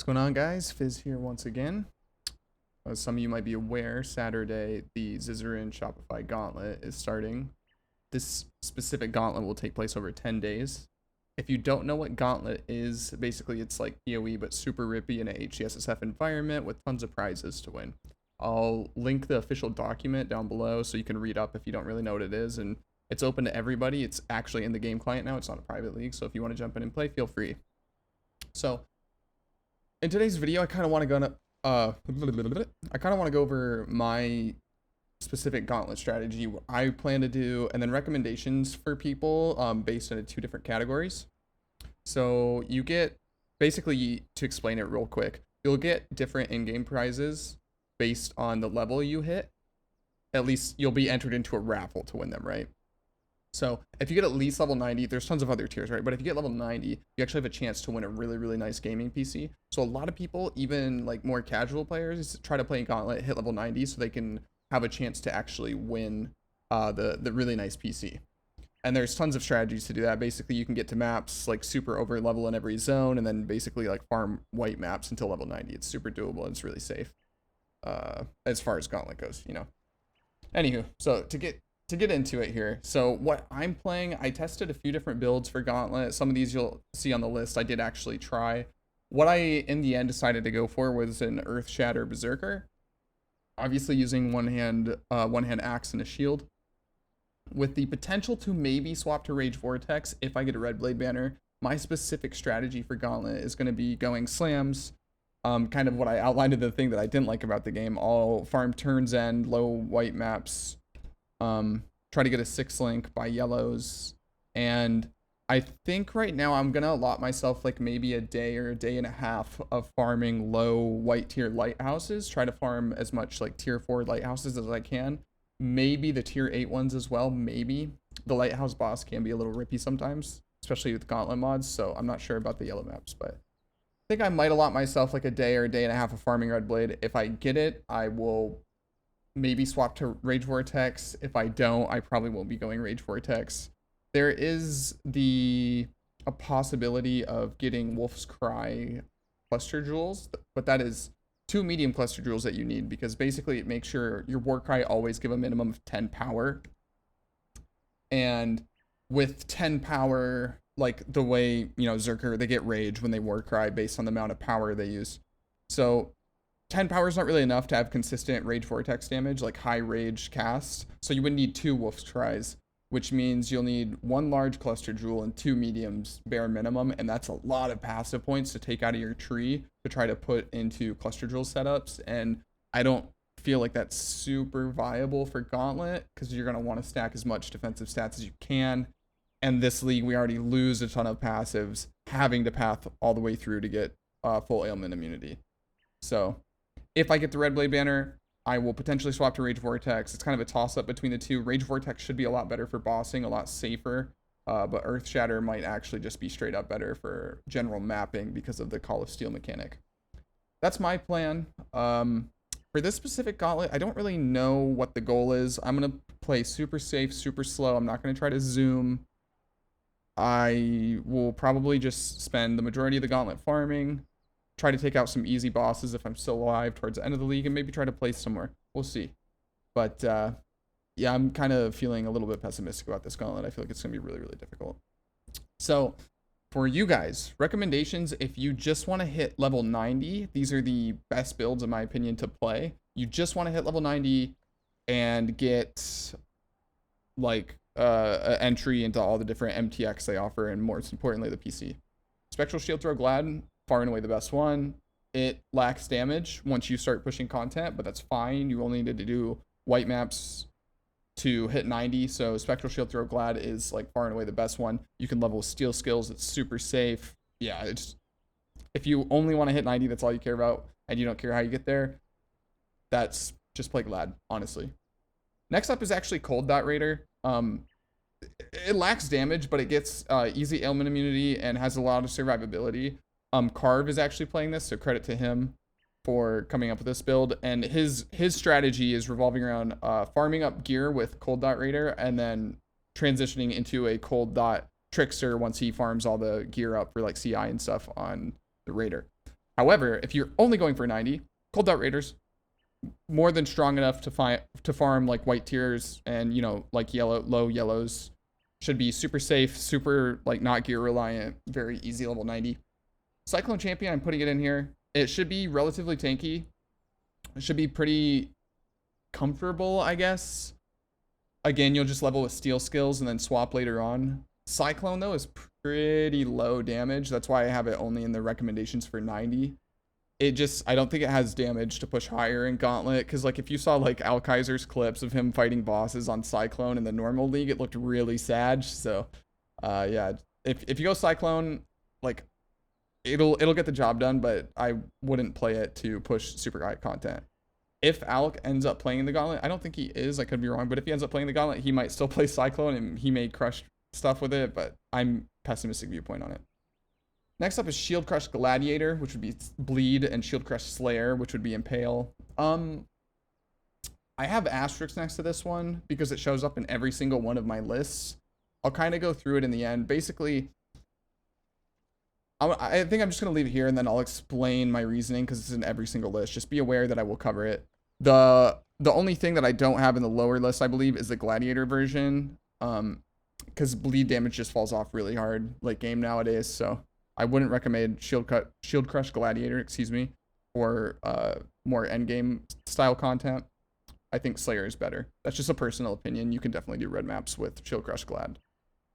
What's going on, guys? Fizz here once again. As some of you might be aware, Saturday, the Zizarin Shopify Gauntlet is starting. This specific gauntlet will take place over 10 days. If you don't know what Gauntlet is, basically it's like PoE but super rippy in a HCSSF environment with tons of prizes to win. I'll link the official document down below so you can read up if you don't really know what it is, and it's open to everybody. It's actually in the game client now. It's not a private league, so if you want to jump in and play, feel free. So in today's video, I kind of want to go over my specific gauntlet strategy, what I plan to do, and then recommendations for people based on two different categories. So you get, basically, to explain it real quick, you'll get different in-game prizes based on the level you hit. At least you'll be entered into a raffle to win them, right? So if you get at least level 90, there's tons of other tiers, right? But if you get level 90, you actually have a chance to win a really, really nice gaming PC. So a lot of people, even like more casual players, try to play Gauntlet, hit level 90 so they can have a chance to actually win the really nice PC. And there's tons of strategies to do that. Basically, you can get to maps like super over level in every zone, and then basically like farm white maps until level 90. It's super doable and it's really safe as far as Gauntlet goes, you know. Anywho, so to get into it here, so what I'm playing, I tested a few different builds for Gauntlet. Some of these you'll see on the list I did actually try. What I in the end decided to go for was an Earth Shatter Berserker, obviously using one hand axe and a shield, with the potential to maybe swap to Rage Vortex if I get a Red Blade banner. My specific strategy for Gauntlet is going to be going slams, kind of what I outlined in the thing that I didn't like about the game. All farm turns end, low white maps, try to get a 6-link by yellows, and I think right now I'm gonna allot myself like maybe a day or a day and a half of farming low white tier lighthouses. Try to farm as much like tier 4 lighthouses as I can, maybe the tier 8 ones as well. Maybe the lighthouse boss can be a little rippy sometimes, especially with Gauntlet mods, so I'm not sure about the yellow maps, but I think I might allot myself like a day or a day and a half of farming Red Blade. If I get it, I will maybe swap to Rage Vortex. If I don't, I probably won't be going Rage Vortex. There is a possibility of getting Wolf's Cry cluster jewels, but that is 2 medium cluster jewels that you need, because basically it makes sure your Warcry always give a minimum of 10 power. And with 10 power, like the way, you know, Zerker, they get rage when they Warcry based on the amount of power they use. So 10 power is not really enough to have consistent Rage Vortex damage, like high rage cast. So you would need 2 Wolf's Cries, which means you'll need 1 large cluster jewel and 2 mediums bare minimum. And that's a lot of passive points to take out of your tree to try to put into cluster jewel setups. And I don't feel like that's super viable for Gauntlet, because you're going to want to stack as much defensive stats as you can. And this league, we already lose a ton of passives having to path all the way through to get full ailment immunity. So if I get the Red Blade banner, I will potentially swap to Rage Vortex. It's kind of a toss-up between the two. Rage Vortex should be a lot better for bossing, a lot safer, but Earth Shatter might actually just be straight up better for general mapping because of the Call of Steel mechanic. That's my plan. For this specific Gauntlet, I don't really know what the goal is. I'm going to play super safe, super slow. I'm not going to try to zoom. I will probably just spend the majority of the Gauntlet farming, try to take out some easy bosses if I'm still alive towards the end of the league, and maybe try to place somewhere. We'll see. But yeah, I'm kind of feeling a little bit pessimistic about this Gauntlet. I feel like it's going to be really, really difficult. So for you guys, recommendations, if you just want to hit level 90, these are the best builds in my opinion to play. You just want to hit level 90 and get like an entry into all the different MTX they offer, and most importantly the PC. Spectral Shield Throw Glad, far and away the best one. It lacks damage once you start pushing content, but that's fine. You only need to do white maps to hit 90, so Spectral Shield Throw Glad is like far and away the best one. You can level steel skills, it's super safe. Yeah, it's, if you only want to hit 90, that's all you care about, and you don't care how you get there, that's just play Glad, honestly. Next up is actually Cold Dot Raider. It lacks damage, but it gets easy ailment immunity and has a lot of survivability. Carve is actually playing this, so credit to him for coming up with this build. And his strategy is revolving around farming up gear with Cold Dot Raider, and then transitioning into a Cold Dot Trickster once he farms all the gear up for like CI and stuff on the Raider. However, if you're only going for 90, Cold Dot Raiders, more than strong enough to farm like white tiers and, you know, like low yellows. Should be super safe, super like not gear reliant, very easy level 90. Cyclone Champion, I'm putting it in here. It should be relatively tanky. It should be pretty comfortable, I guess. Again, you'll just level with steel skills and then swap later on. Cyclone, though, is pretty low damage. That's why I have it only in the recommendations for 90. I don't think it has damage to push higher in Gauntlet, because like if you saw like Al Kaiser's clips of him fighting bosses on Cyclone in the normal league, it looked really sad. So yeah, if you go Cyclone, like it'll get the job done, but I wouldn't play it to push super high content. If Alec ends up playing the Gauntlet, I don't think he is, I could be wrong, but if he ends up playing the Gauntlet, he might still play Cyclone and he may crush stuff with it, but I'm pessimistic viewpoint on it. Next up is Shield Crush Gladiator, which would be Bleed, and Shield Crush Slayer, which would be Impale. I have asterisks next to this one because it shows up in every single one of my lists. I'll kind of go through it in the end. Basically, I think I'm just going to leave it here and then I'll explain my reasoning because it's in every single list. Just be aware that I will cover it. The only thing that I don't have in the lower list, I believe, is the Gladiator version. Because bleed damage just falls off really hard late game nowadays, so I wouldn't recommend Shield Crush Gladiator, excuse me, for more endgame style content. I think Slayer is better. That's just a personal opinion. You can definitely do red maps with Shield Crush Glad.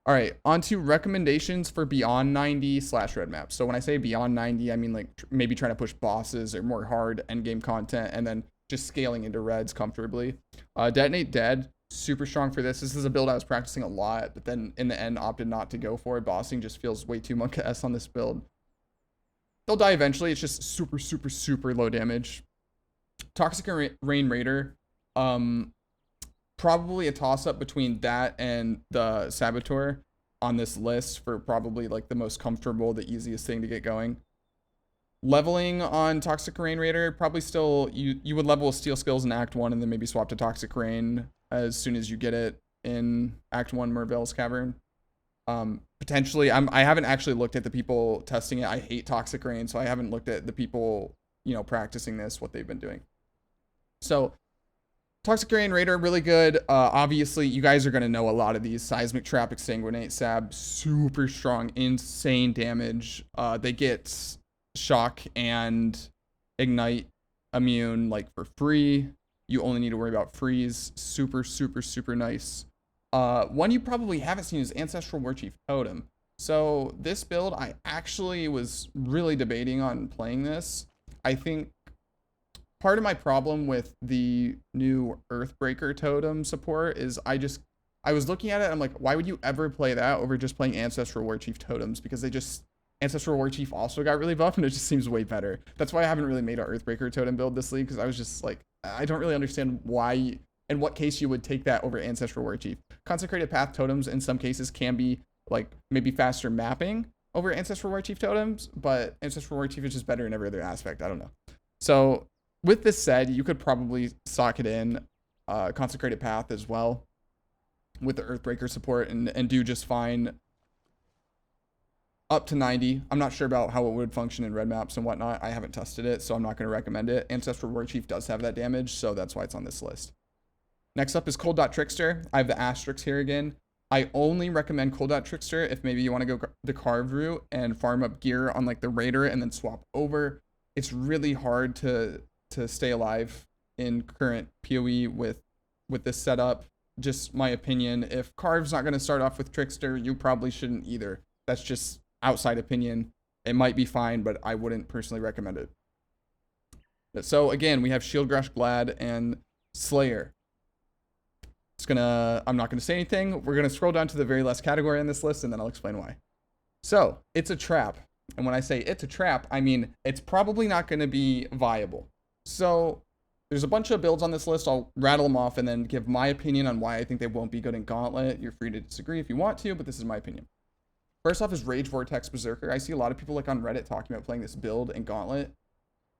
All right, on to recommendations for beyond 90 / red maps. So when I say beyond 90, I mean like maybe trying to push bosses or more hard endgame content and then just scaling into reds comfortably. Detonate Dead, super strong for this. This is a build I was practicing a lot, but then in the end opted not to go for it. Bossing just feels way too Monka S on this build. They'll die eventually. It's just super, super, super low damage. Toxic Rain Raider, probably a toss-up between that and the Saboteur on this list for probably like the most comfortable, the easiest thing to get going. Leveling on Toxic Rain Raider, probably still, you would level with Steel Skills in Act 1 and then maybe swap to Toxic Rain as soon as you get it in Act 1 Merveil's Cavern. Potentially, I haven't actually looked at the people testing it. I hate Toxic Rain, so I haven't looked at the people, you know, practicing this, what they've been doing. So, Toxic Rain Raider, really good. Obviously, you guys are going to know a lot of these. Seismic Trap, Exsanguinate, Sab, super strong, insane damage. They get Shock and Ignite immune like for free. You only need to worry about freeze. Super, super, super nice. One you probably haven't seen is Ancestral Warchief Totem. So this build, I actually was really debating on playing this. I think part of my problem with the new Earthbreaker Totem support is I was looking at it and I'm like, why would you ever play that over just playing Ancestral Warchief Totems? Because Ancestral Warchief also got really buffed and it just seems way better. That's why I haven't really made an Earthbreaker Totem build this league, because I was just like, I don't really understand why, in what case you would take that over Ancestral Warchief. Consecrated Path Totems in some cases can be like maybe faster mapping over Ancestral Warchief Totems, but Ancestral Warchief is just better in every other aspect. I don't know. So with this said, you could probably sock it in Consecrated Path as well with the Earthbreaker support and do just fine up to 90. I'm not sure about how it would function in red maps and whatnot. I haven't tested it, so I'm not going to recommend it. Ancestral Warchief does have that damage, so that's why it's on this list. Next up is Cold Dot Trickster. I have the asterisks here again. I only recommend Cold Dot Trickster if maybe you want to go the carve route and farm up gear on like the Raider and then swap over. It's really hard to stay alive in current PoE with this setup. Just my opinion. If Carve's not going to start off with Trickster, you probably shouldn't either. That's just outside opinion. It might be fine, but I wouldn't personally recommend it. So again, we have Shield Crush Glad and Slayer. I'm not gonna say anything. We're gonna scroll down to the very last category on this list and then I'll explain why. So it's a trap. And when I say it's a trap, I mean it's probably not gonna be viable. So there's a bunch of builds on this list. I'll rattle them off and then give my opinion on why I think they won't be good in Gauntlet. You're free to disagree if you want to, but this is my opinion. First off is Rage Vortex Berserker. I see a lot of people like on Reddit talking about playing this build in Gauntlet.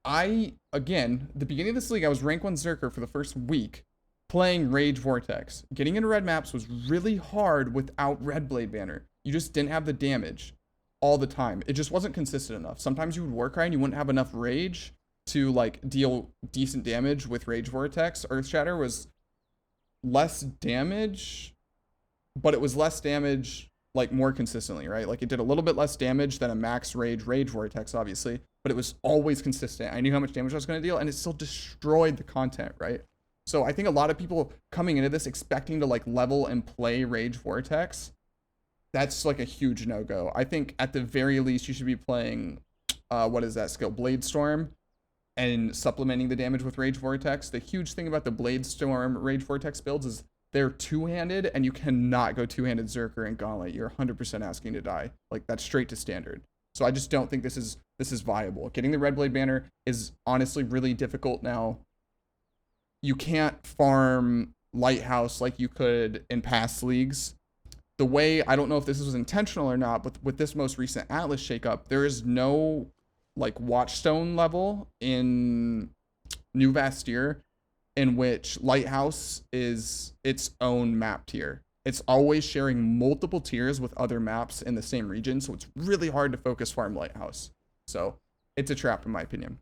Again, the beginning of this league, I was rank 1 Zerker for the first week playing Rage Vortex. Getting into red maps was really hard without Red Blade Banner. You just didn't have the damage. all the time. It just wasn't consistent enough. Sometimes you would war cry and you wouldn't have enough rage to like deal decent damage with Rage Vortex. Earth Shatter was less damage, but it was less damage like more consistently, right? Like it did a little bit less damage than a max Rage Vortex, obviously, but it was always consistent. I knew how much damage I was going to deal, and it still destroyed the content, right? So I think a lot of people coming into this expecting to like level and play Rage Vortex, that's like a huge no-go. I think at the very least you should be playing, what is that skill? Blade Storm, and supplementing the damage with Rage Vortex. The huge thing about the Blade Storm Rage Vortex builds is they're two-handed, and you cannot go two-handed Zerker and Gauntlet. You're 100% asking to die. Like, that's straight to standard. So I just don't think this is viable. Getting the Red Blade banner is honestly really difficult now. You can't farm Lighthouse like you could in past leagues. The way, I don't know if this was intentional or not, but with this most recent Atlas shakeup, there is no like Watchstone level in New Vastir in which Lighthouse is its own map tier. It's always sharing multiple tiers with other maps in the same region, so it's really hard to focus farm Lighthouse. So it's a trap in my opinion.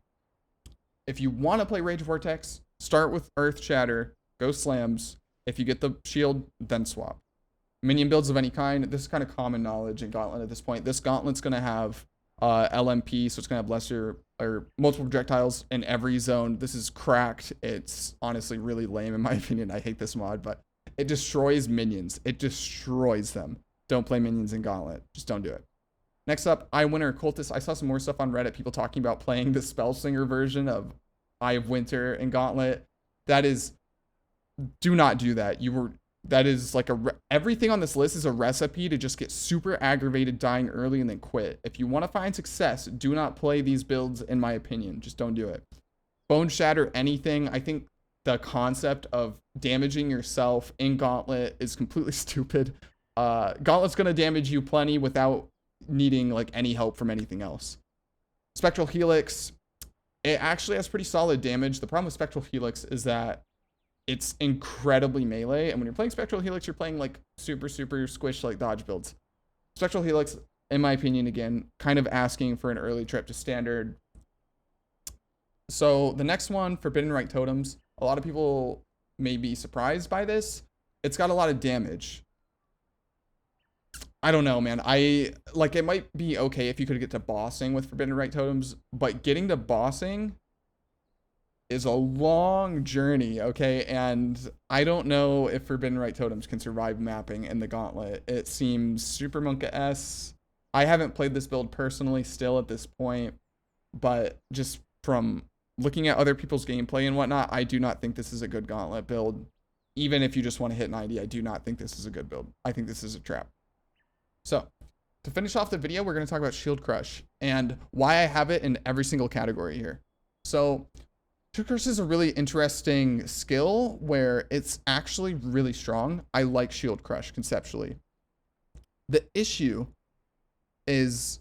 If you want to play Rage Vortex, start with Earth Shatter, go slams. If you get the shield, then swap. Minion builds of any kind, this is kind of common knowledge in Gauntlet at this point. This Gauntlet's going to have LMP, so it's going to have lesser or multiple projectiles in every zone. This is cracked. It's honestly really lame in my opinion. I hate this mod, but it destroys minions. It destroys them. Don't play minions in Gauntlet. Just don't do it. Next up, Eye of Winter Cultist. I saw some more stuff on Reddit, people talking about playing the Spellslinger version of Eye of Winter in Gauntlet. That is, do not do that. That is like everything on this list is a recipe to just get super aggravated, dying early, and then quit. If you want to find success, do not play these builds, in my opinion. Just don't do it. Bone Shatter anything. I think the concept of damaging yourself in Gauntlet is completely stupid. Gauntlet's going to damage you plenty without needing like any help from anything else. Spectral Helix. It actually has pretty solid damage. The problem with Spectral Helix is that it's incredibly melee, and when you're playing Spectral Helix, you're playing like super squish like dodge builds. Spectral Helix, in my opinion, again, kind of asking for an early trip to standard. So the next one, Forbidden Rite Totems. A lot of people may be surprised by this. It's got a lot of damage. I don't know, man. It might be okay if you could get to bossing with Forbidden Rite Totems, but getting to bossing is a long journey, okay? And I don't know if Forbidden Rite Totems can survive mapping in the Gauntlet. It seems super Monka-esque. I haven't played this build personally still at this point, but just from looking at other people's gameplay and whatnot, I do not think this is a good Gauntlet build. Even if you just want to hit 90, I do not think this is a good build. I think this is a trap. So, to finish off the video, we're going to talk about Shield Crush and why I have it in every single category here. So, Shield Crush is a really interesting skill where it's actually really strong. I like Shield Crush conceptually. The issue is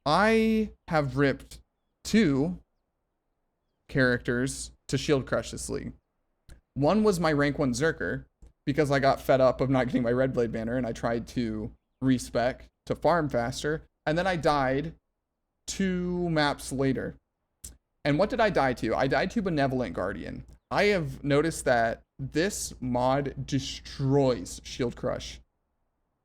I have ripped 2 characters to Shield Crush this league. One was my rank 1 Zerker because I got fed up of not getting my Red Blade banner and I tried to respec to farm faster, and then I died 2 maps later. And what did I die to? I died to Benevolent Guardian. I have noticed that this mod destroys Shield Crush.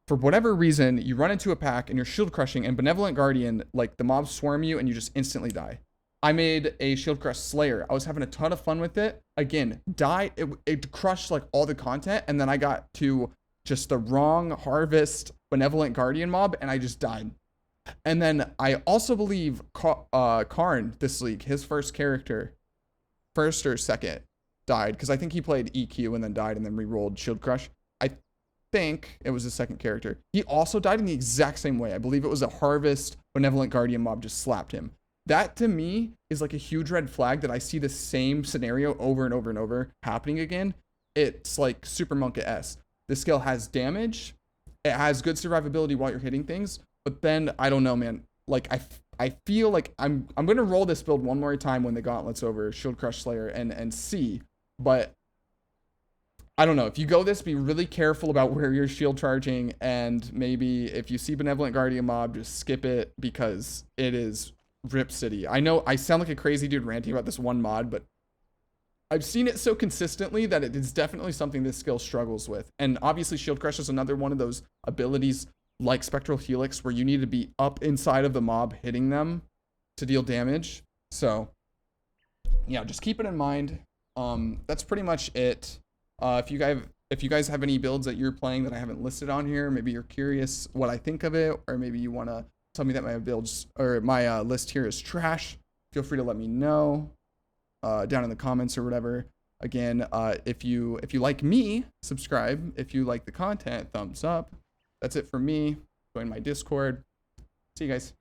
For whatever reason, you run into a pack and you're shield crushing, and Benevolent Guardian, like the mobs swarm you and you just instantly die. I made a Shield Crush Slayer. I was having a ton of fun with it. Again, died. It crushed like all the content, and then I got to just the wrong Harvest Benevolent Guardian mob, and I just died. And then I also believe Karn this league, his first character, first or second, died because I think he played EQ and then died and then re-rolled Shield Crush. I think it was his second character. He also died in the exact same way. I believe it was a Harvest Benevolent Guardian mob just slapped him. That to me is like a huge red flag that I see the same scenario over and over and over happening again. It's like super Monka-esque. This skill has damage. It has good survivability while you're hitting things. But then, I don't know, man. Like, I feel like I'm going to roll this build one more time when the Gauntlet's over, Shield Crush Slayer, and see. But I don't know. If you go this, be really careful about where you're shield charging, and maybe if you see Benevolent Guardian mob, just skip it because it is Rip City. I know I sound like a crazy dude ranting about this one mod, but I've seen it so consistently that it is definitely something this skill struggles with. And obviously Shield Crush is another one of those abilities like Spectral Helix where you need to be up inside of the mob hitting them to deal damage. So yeah, just keep it in mind. That's pretty much it. If you guys have any builds that you're playing that I haven't listed on here, maybe you're curious what I think of it, or maybe you want to tell me that my builds or my list here is trash, feel free to let me know down in the comments or whatever. Again, if you like me, subscribe. If you like the content, thumbs up. That's it for me. Join my Discord. See you guys.